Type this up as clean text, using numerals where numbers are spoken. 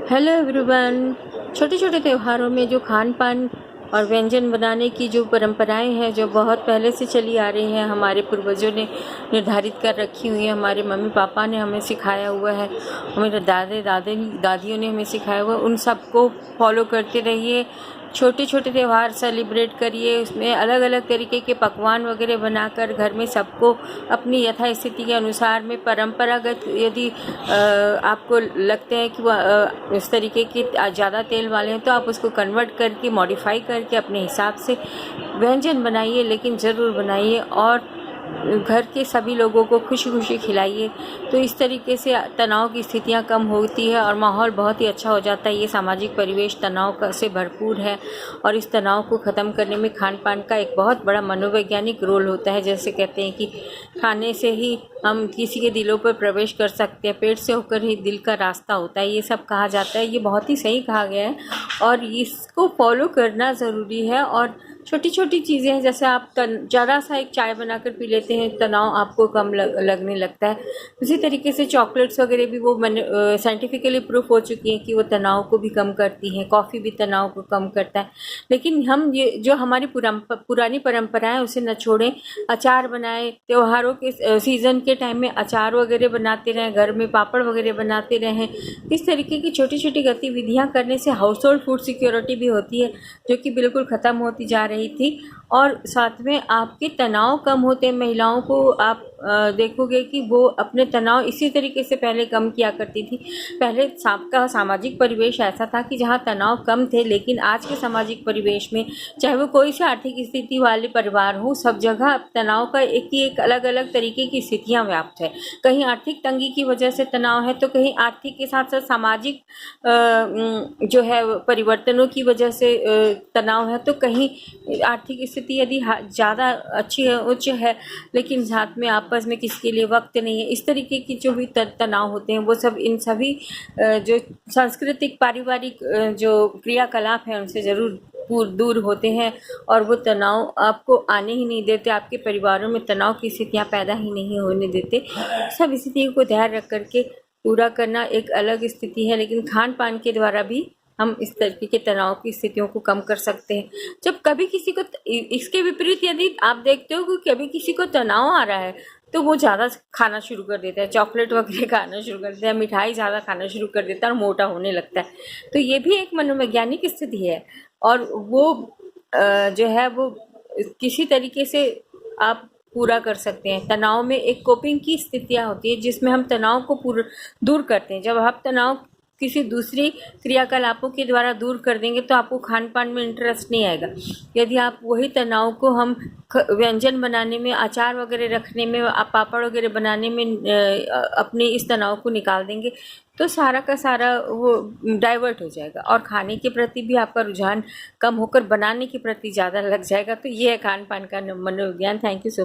Hello everyone. छोटे छोटे त्योहारों में जो खान पान और व्यंजन बनाने की जो परंपराएं हैं, जो बहुत पहले से चली आ रही हैं, हमारे पूर्वजों ने निर्धारित कर रखी हुई है, हमारे मम्मी पापा ने हमें सिखाया हुआ है, हमारे दादियों ने हमें सिखाया हुआ है, उन सबको फॉलो करते रहिए। छोटे छोटे त्यौहार सेलिब्रेट करिए, उसमें अलग अलग तरीके के पकवान वगैरह बनाकर घर में सबको अपनी यथास्थिति के अनुसार में परंपरागत, यदि आपको लगते हैं कि वह इस तरीके के ज़्यादा तेल वाले हैं तो आप उसको कन्वर्ट करके मॉडिफाई करके अपने हिसाब से व्यंजन बनाइए, लेकिन ज़रूर बनाइए और घर के सभी लोगों को खुशी खुशी खिलाइए। तो इस तरीके से तनाव की स्थितियां कम होती है और माहौल बहुत ही अच्छा हो जाता है। ये सामाजिक परिवेश तनाव से भरपूर है और इस तनाव को ख़त्म करने में खान पान का एक बहुत बड़ा मनोवैज्ञानिक रोल होता है। जैसे कहते हैं कि खाने से ही हम किसी के दिलों पर प्रवेश कर सकते हैं, पेट से होकर ही दिल का रास्ता होता है, ये सब कहा जाता है। ये बहुत ही सही कहा गया है और इसको फॉलो करना ज़रूरी है। और छोटी छोटी चीज़ें हैं, जैसे आप ज़रा सा एक चाय बनाकर पी लेते हैं, तनाव आपको कम लगने लगता है। उसी तरीके से चॉकलेट्स वगैरह भी वो साइंटिफिकली प्रूफ हो चुकी हैं कि वो तनाव को भी कम करती हैं। कॉफ़ी भी तनाव को कम करता है। लेकिन हम ये जो हमारी पुरानी परंपराएं उसे न छोड़ें। अचार बनाएं, त्योहारों के सीज़न के टाइम में अचार वगैरह बनाते रहें, घर में पापड़ वगैरह बनाते रहें। इस तरीके की छोटी छोटी गतिविधियां करने से हाउस होल्ड फूड सिक्योरिटी भी होती है, जो कि बिल्कुल ख़त्म होती जा रही थी। और साथ में आपके तनाव कम होते हैं। महिलाओं को आप देखोगे कि वो अपने तनाव इसी तरीके से पहले कम किया करती थी। पहले सबका सामाजिक परिवेश ऐसा था कि जहाँ तनाव कम थे, लेकिन आज के सामाजिक परिवेश में चाहे वो कोई सी आर्थिक स्थिति वाले परिवार हो, सब जगह तनाव का एक अलग अलग तरीके की स्थितियाँ व्याप्त है। कहीं आर्थिक तंगी की वजह से तनाव है, तो कहीं आर्थिक के साथ साथ सामाजिक जो है परिवर्तनों की वजह से तनाव है, तो कहीं आर्थिक स्थिति यदि ज़्यादा अच्छी है, उच्च है, लेकिन साथ में आपस में किसी के लिए वक्त नहीं है। इस तरीके की जो भी तनाव होते हैं, वो सब इन सभी जो सांस्कृतिक पारिवारिक जो क्रियाकलाप हैं उनसे ज़रूर दूर होते हैं और वो तनाव आपको आने ही नहीं देते, आपके परिवारों में तनाव की स्थितियाँ पैदा ही नहीं होने देते। सब स्थितियों को ध्यान रख करके पूरा करना एक अलग स्थिति है, लेकिन खान पान के द्वारा भी हम इस तरीके के तनाव की स्थितियों को कम कर सकते हैं। जब कभी किसी को इसके विपरीत यदि आप देखते हो कि कभी किसी को तनाव आ रहा है, तो वो ज़्यादा खाना शुरू कर देता है, चॉकलेट वगैरह खाना शुरू कर देता है, मिठाई ज़्यादा खाना शुरू कर देता है और मोटा होने लगता है। तो ये भी एक मनोवैज्ञानिक स्थिति है और वो जो है वो किसी तरीके से आप पूरा कर सकते हैं। तनाव में एक कोपिंग की स्थितियाँ होती है जिसमें हम तनाव को दूर करते हैं। जब आप तनाव किसी दूसरी क्रियाकलापों के द्वारा दूर कर देंगे तो आपको खान पान में इंटरेस्ट नहीं आएगा। यदि आप वही तनाव को हम व्यंजन बनाने में, अचार वगैरह रखने में, पापड़ वगैरह बनाने में अपने इस तनाव को निकाल देंगे, तो सारा का सारा वो डाइवर्ट हो जाएगा और खाने के प्रति भी आपका रुझान कम होकर बनाने के प्रति ज़्यादा लग जाएगा। तो ये है खान पान का मनोविज्ञान। Thank you so much.